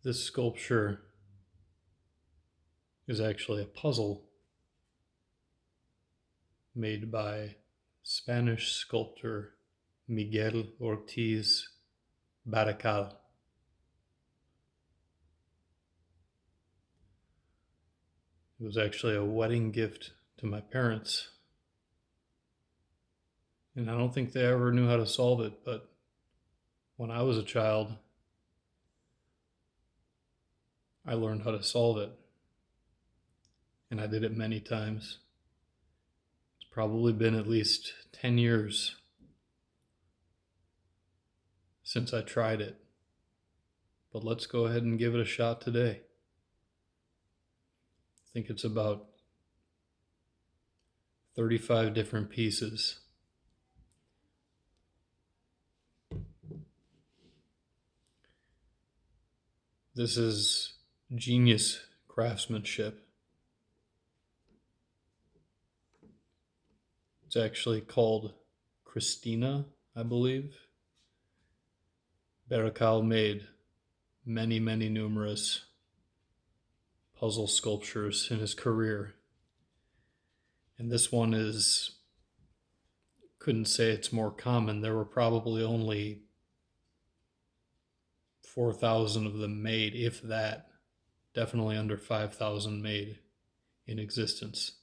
This sculpture is actually a puzzle made by Spanish sculptor Miguel Ortiz Berrocal. It was actually a wedding gift to my parents, and I don't think they ever knew how to solve it, but when I was a child, I learned how to solve it, and I did it many times. It's probably been at least 10 years since I tried it, but let's go ahead and give it a shot today. I think it's about 35 different pieces. This is genius craftsmanship. It's actually called Christina, I believe. Berrocal made many, many numerous puzzle sculptures in his career. And this one couldn't say it's more common. There were probably only 4,000 of them made, if that. Definitely under 5,000 made in existence.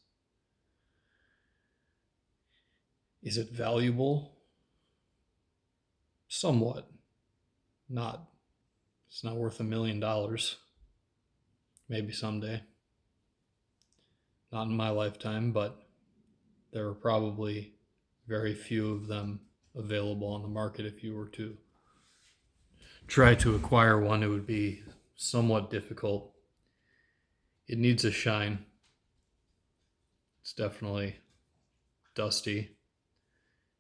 Is it valuable? Somewhat. It's not worth $1 million. Maybe someday. Not in my lifetime, but there are probably very few of them available on the market. If you were to try to acquire one, it would be somewhat difficult. It needs a shine. It's definitely dusty.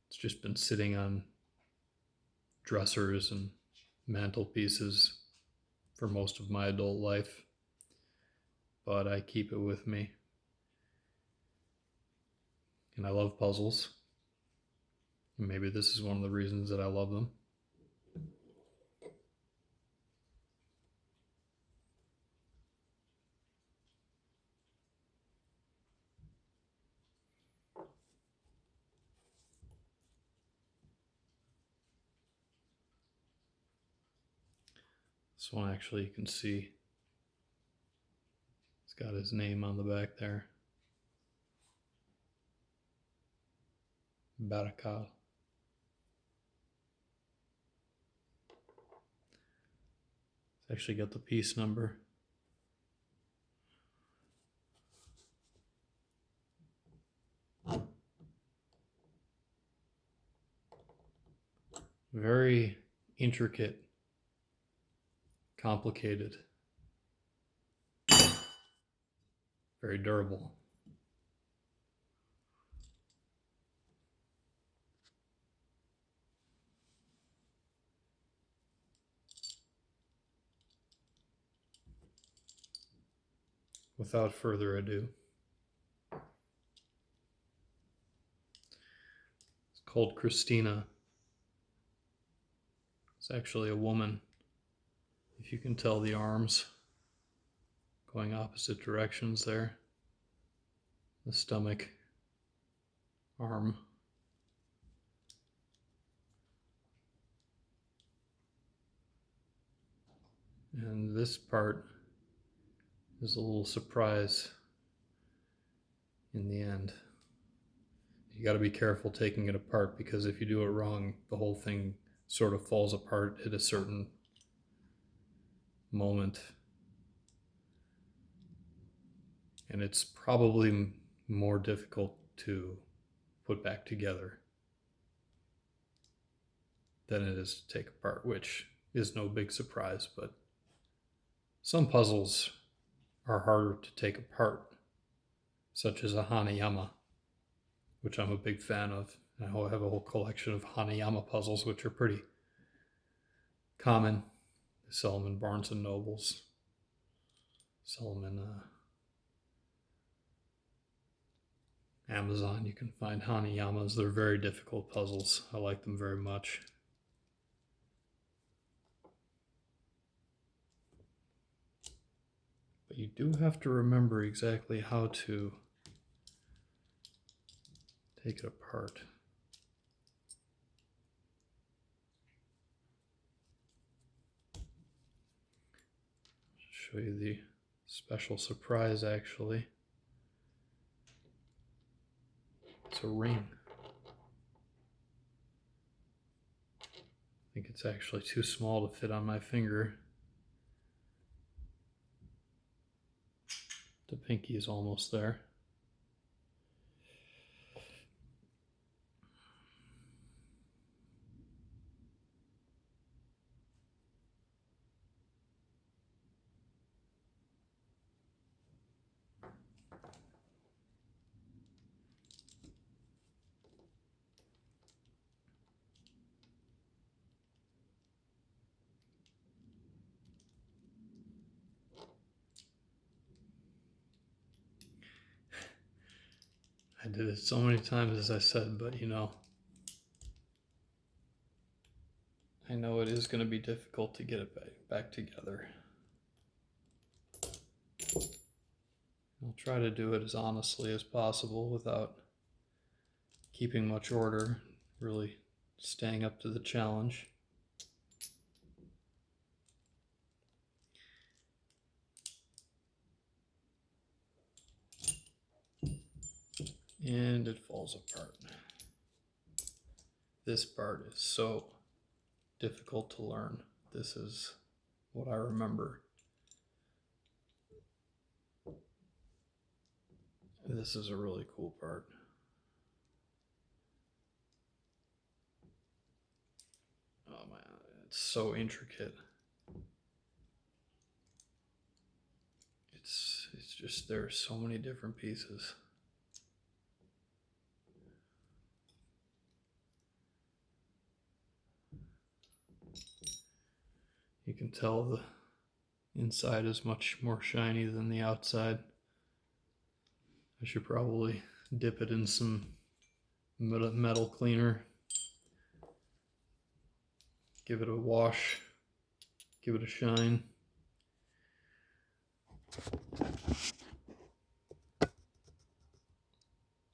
It's just been sitting on dressers and mantelpieces for most of my adult life, but I keep it with me. And I love puzzles. And maybe this is one of the reasons that I love them. This one actually, you can see it's got his name on the back there. Berrocal. It's actually got the piece number. Very intricate, complicated, very durable. Without further ado, it's called Christina. It's actually a woman, if you can tell the arms going opposite directions there. The stomach, arm. And this part is a little surprise in the end. You got to be careful taking it apart, because if you do it wrong, the whole thing sort of falls apart at a certain moment. And it's probably more difficult to put back together than it is to take apart, which is no big surprise, but some puzzles are harder to take apart, such as a Hanayama, which I'm a big fan of. I have a whole collection of Hanayama puzzles, which are pretty common. They sell them in Barnes and Nobles. Sell them in Amazon. You can find Hanayamas. They're very difficult puzzles. I like them very much. But you do have to remember exactly how to take it apart. Show you the special surprise, actually. It's a ring. I think it's actually too small to fit on my finger. The pinky is almost there. I did it so many times, as I said, but you know, I know it is going to be difficult to get it back together. I'll try to do it as honestly as possible without keeping much order, really staying up to the challenge. And it falls apart. This part is so difficult to learn. This is what I remember. This is a really cool part. Oh man, it's so intricate. It's just, there's so many different pieces. You can tell the inside is much more shiny than the outside. I should probably dip it in some metal cleaner, give it a wash, give it a shine.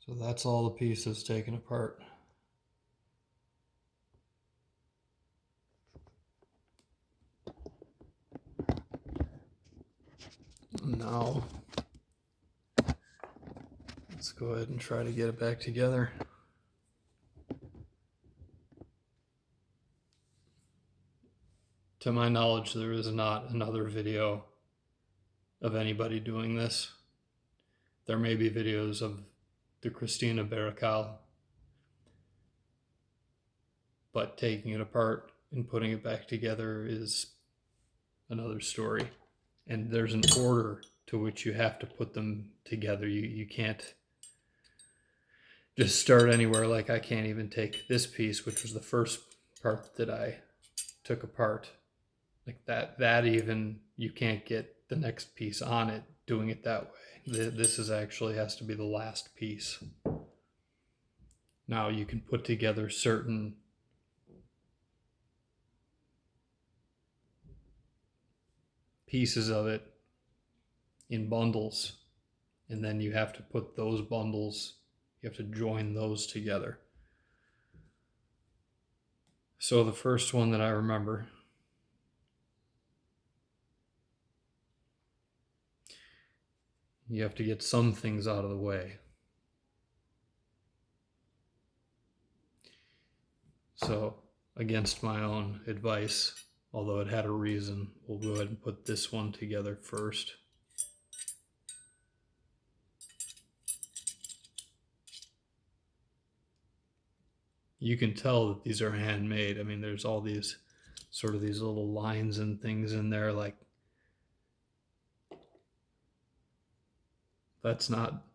So that's all the pieces taken apart. Now, let's go ahead and try to get it back together. To my knowledge, there is not another video of anybody doing this. There may be videos of the Christina Berrocal, but taking it apart and putting it back together is another story. And there's an order to which you have to put them together. You can't just start anywhere. Like I can't even take this piece, which was the first part that I took apart. Like that even, you can't get the next piece on it doing it that way. This is actually has to be the last piece. Now you can put together certain pieces of it in bundles, and then you have to put those bundles, you have to join those together. So the first one that I remember, you have to get some things out of the way. So against my own advice, although it had a reason, we'll go ahead and put this one together first. You can tell that these are handmade. I mean, there's all these sort of these little lines and things in there, like that's not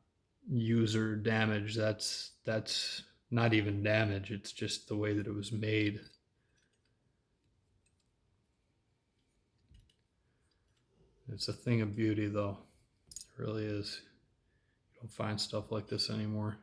user damage. That's not even damage. It's just the way that it was made. It's a thing of beauty, though. It really is. You don't find stuff like this anymore.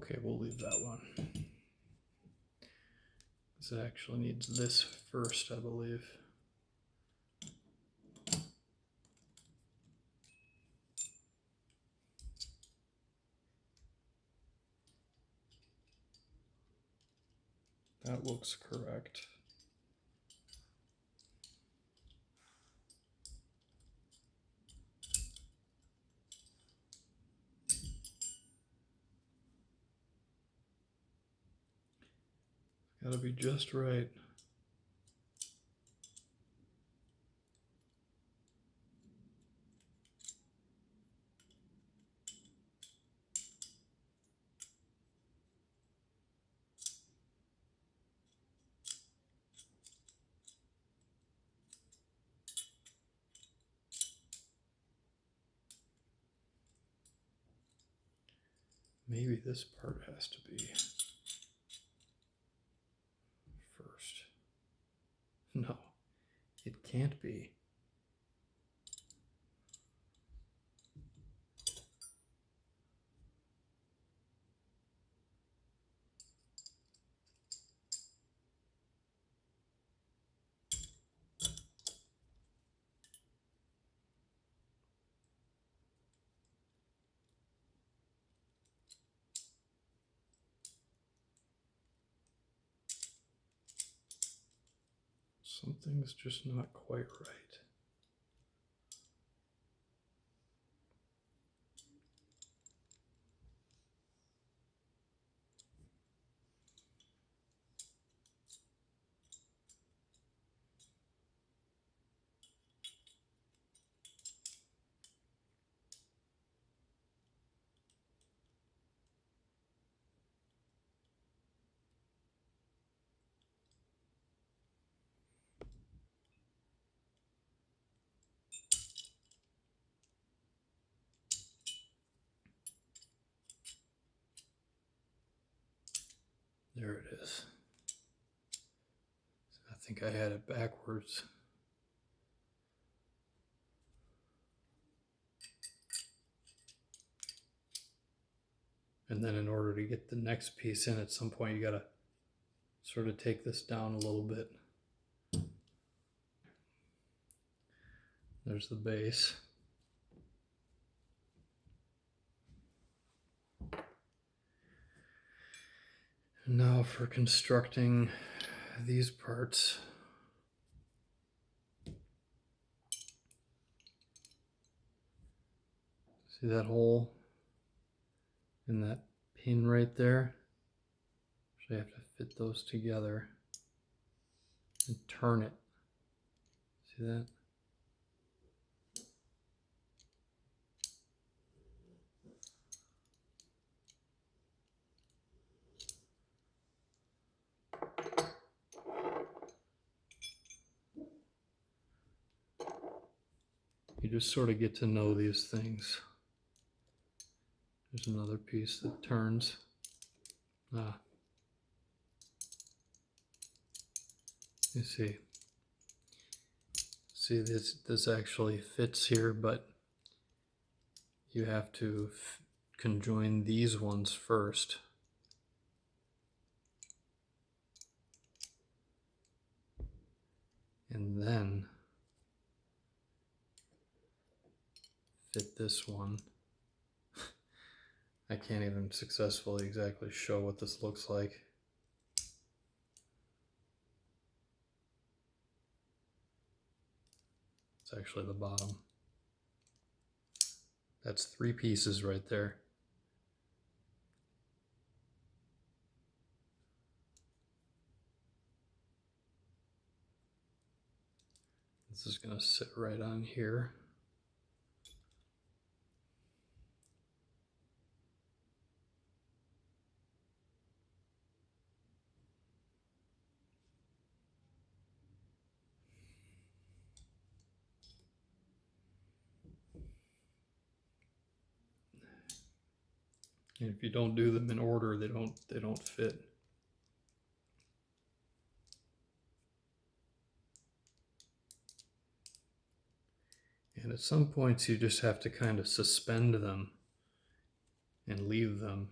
Okay, we'll leave that one. This actually needs this first, I believe. That looks correct. Gotta be just right. Maybe this part has to be first. No, it can't be. Something's just not quite right. There it is. I think I had it backwards. And then in order to get the next piece in, at some point you gotta sort of take this down a little bit. There's the base. And now for constructing these parts. See that hole in that pin right there? So you have to fit those together and turn it. See that? You just sort of get to know these things. There's another piece that turns. You see. See, this actually fits here, but you have to conjoin these ones first. And then fit this one. I can't even successfully exactly show what this looks like. It's actually the bottom. That's 3 pieces right there. This is going to sit right on here. And if you don't do them in order, they don't fit. And at some points you just have to kind of suspend them and leave them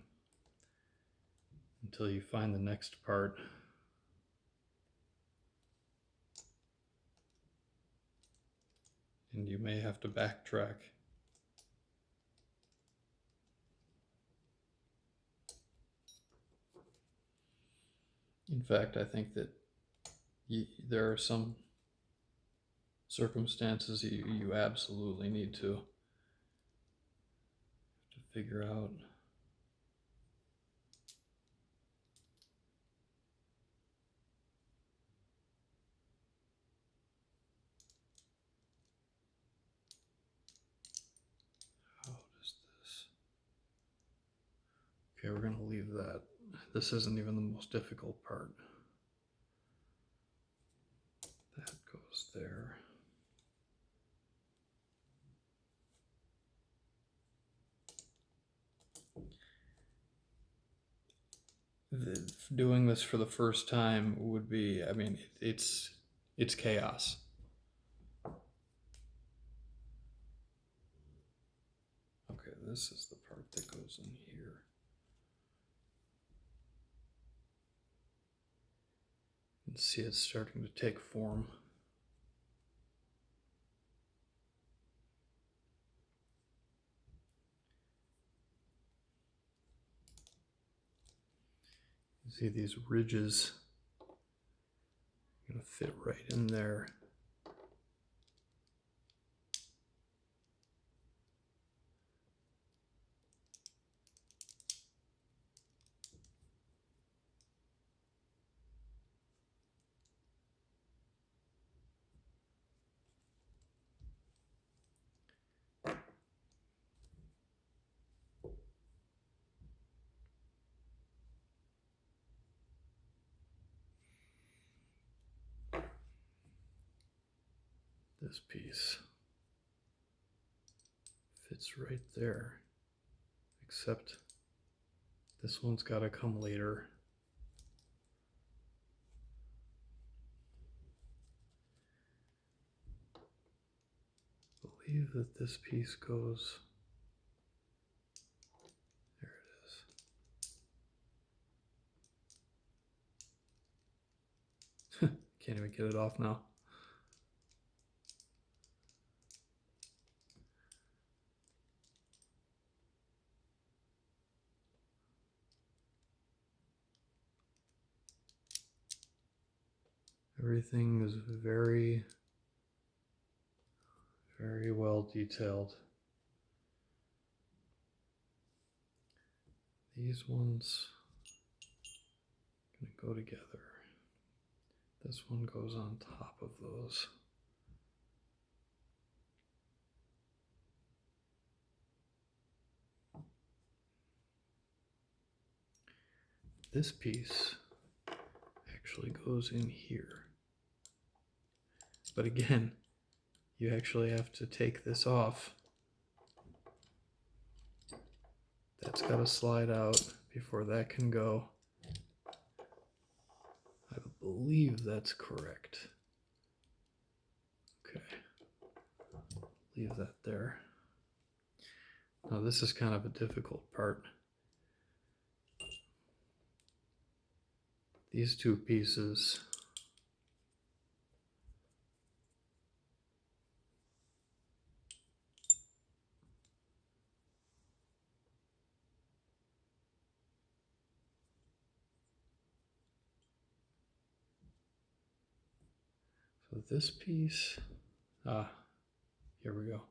until you find the next part. And you may have to backtrack. In fact, I think that there are some circumstances you absolutely need to figure out. How does this? Okay, we're going to leave that. This isn't even the most difficult part. That goes there. Doing this for the first time would be, I mean, it's chaos. Okay, this is the part that goes in here. You can see it's starting to take form. You see these ridges are going to fit right in there. This piece fits right there, except this one's got to come later. I believe that this piece goes, there it is. Can't even get it off now. Everything is very, very well detailed. These ones are going to go together. This one goes on top of those. This piece actually goes in here. But again, you actually have to take this off. That's got to slide out before that can go. I believe that's correct. Okay, leave that there. Now this is kind of a difficult part. These two pieces so this piece, here we go.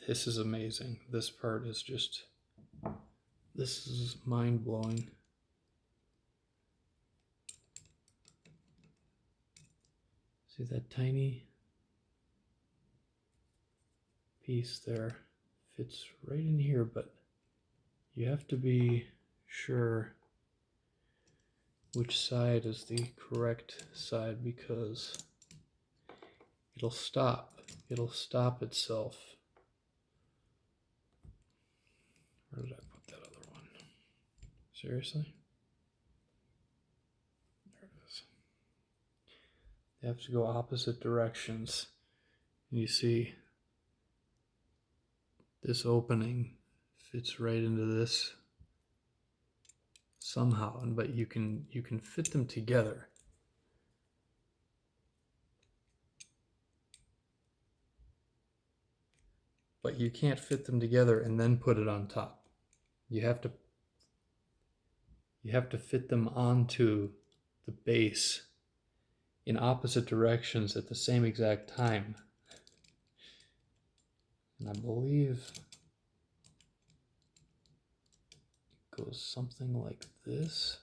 This is amazing. This part is just, this is mind-blowing. See that tiny piece there? Fits right in here, but you have to be sure which side is the correct side because it'll stop itself. Where did I put that other one? Seriously? There it is. They have to go opposite directions. And you see this opening fits right into this somehow, but you can fit them together. But you can't fit them together and then put it on top. You have to fit them onto the base in opposite directions at the same exact time. And I believe it goes something like this.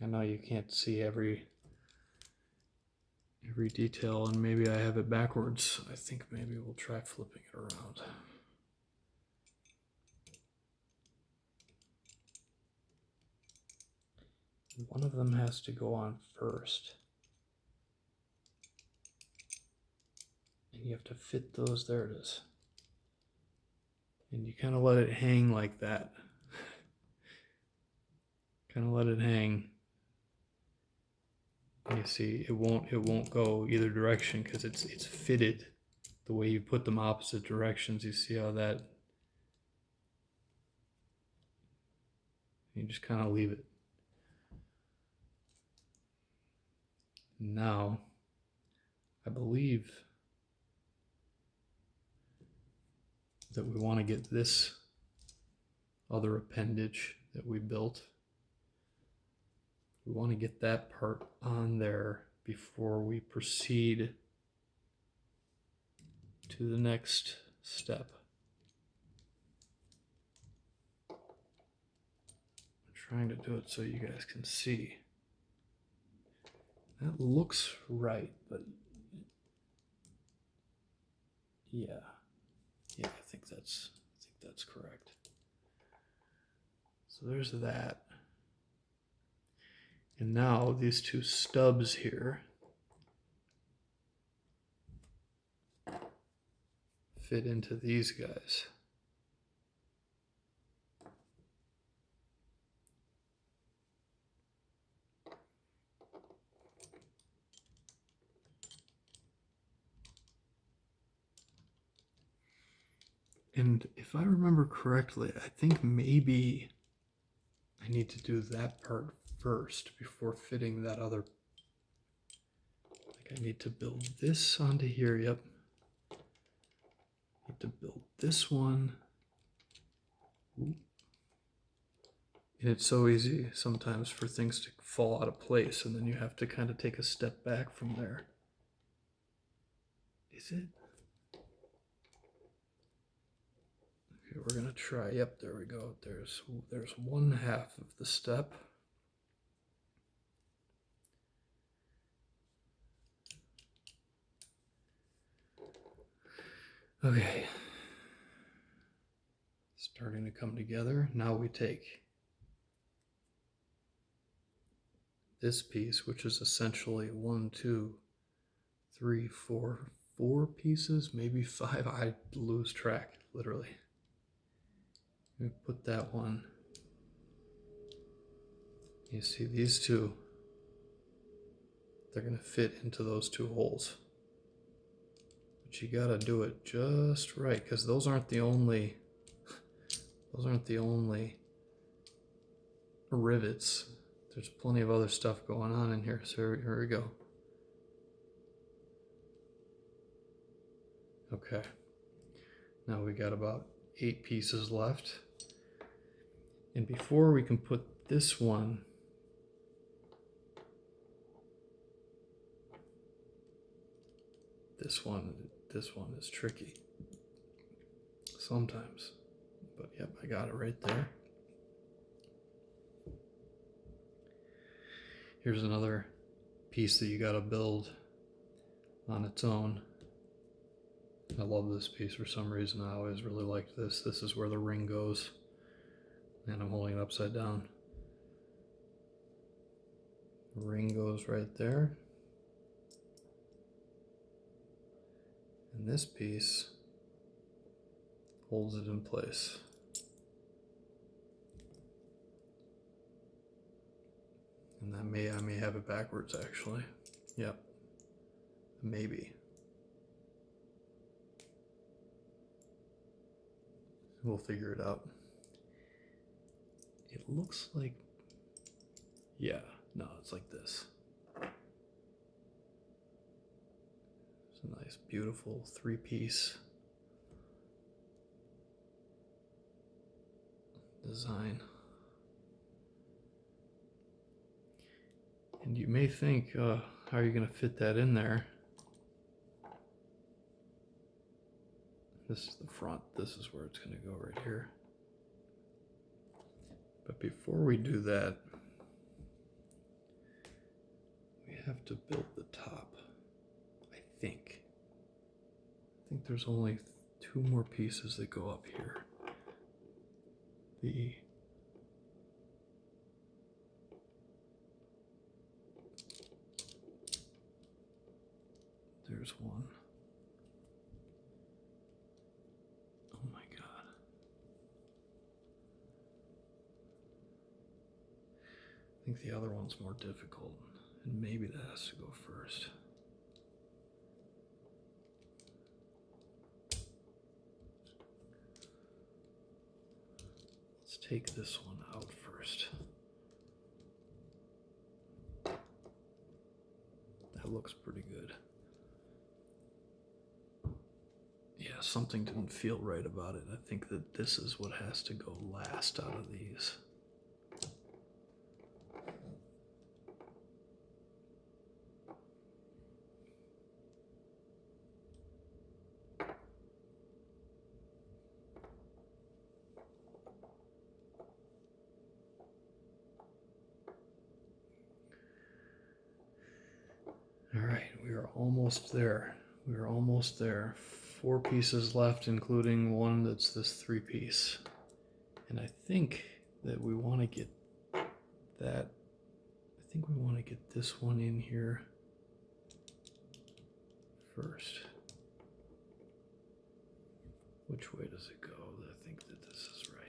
I know you can't see every detail, and maybe I have it backwards. I think maybe we'll try flipping it around. One of them has to go on first. And you have to fit those, there it is. And you kind of let it hang like that. Kind of let it hang. You see, it won't go either direction because it's fitted the way you put them opposite directions. You see how that, you just kind of leave it. Now, I believe that we want to get this other appendage that we built. We want to get that part on there before we proceed to the next step. I'm trying to do it so you guys can see. That looks right, but yeah, I think that's correct. So there's that. And now these two stubs here fit into these guys. And if I remember correctly, I think maybe I need to do that part first before fitting that other. Like I need to build this onto here, yep. Need to build this one. Ooh. And it's so easy sometimes for things to fall out of place, and then you have to kind of take a step back from there. Is it? Okay, we're gonna try. Yep, there we go. There's one half of the step. Okay. Starting to come together. Now we take this piece, which is essentially 1, 2, 3, 4 pieces, maybe 5. I lose track, literally. We put that one. You see these two, they're going to fit into those two holes. But you got to do it just right, because those aren't the only rivets. There's plenty of other stuff going on in here. So here we go. Okay. Now we got about 8 pieces left. And before we can put this one is tricky sometimes. But yep, I got it right there. Here's another piece that you got to build on its own. I love this piece for some reason. I always really liked this. This is where the ring goes. And I'm holding it upside down. The ring goes right there. And this piece holds it in place. And I may have it backwards actually. Yep. Maybe. We'll figure it out. It looks like, yeah, no, it's like this. It's a nice, beautiful 3-piece design. And you may think, how are you going to fit that in there? This is the front. This is where it's going to go right here. But before we do that, we have to build the top, I think. I think there's only 2 more pieces that go up here. There's one. Oh my God. I think the other one's more difficult, and maybe that has to go first. Let's take this one out first. That looks pretty good. Yeah, something didn't feel right about it. I think that this is what has to go last out of these. All right, we are almost there. We are almost there. 4 pieces left, including one that's this 3-piece. And I think that we want to get that. I think we want to get this one in here first. Which way does it go? I think that this is right.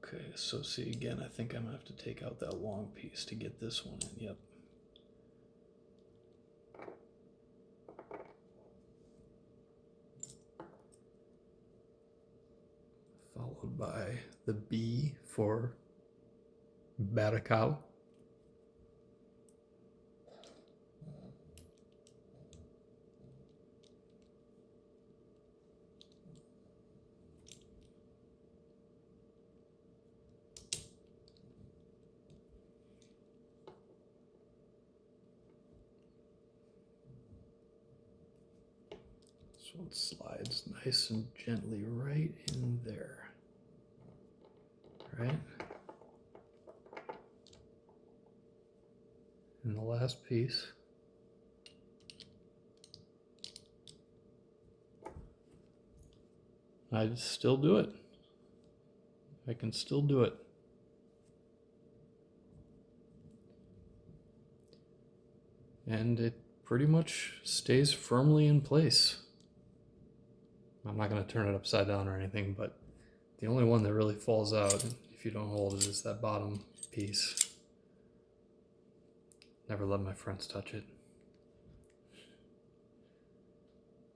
Okay, so see again, I think I'm gonna have to take out that long piece to get this one in. Yep. Followed by the B for Berrocal. This one slides nice and gently right in there. Right? And the last piece. I'd still do it. I can still do it. And it pretty much stays firmly in place. I'm not going to turn it upside down or anything, but the only one that really falls out if you don't hold it is that bottom piece. Never let my friends touch it.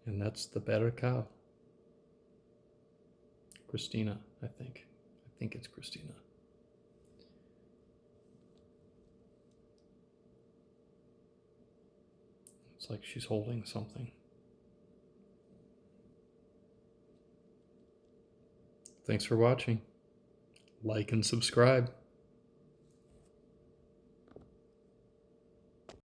And that's the Berrocal. Christina, I think. I think it's Christina. It's like she's holding something. Thanks for watching. Like and subscribe.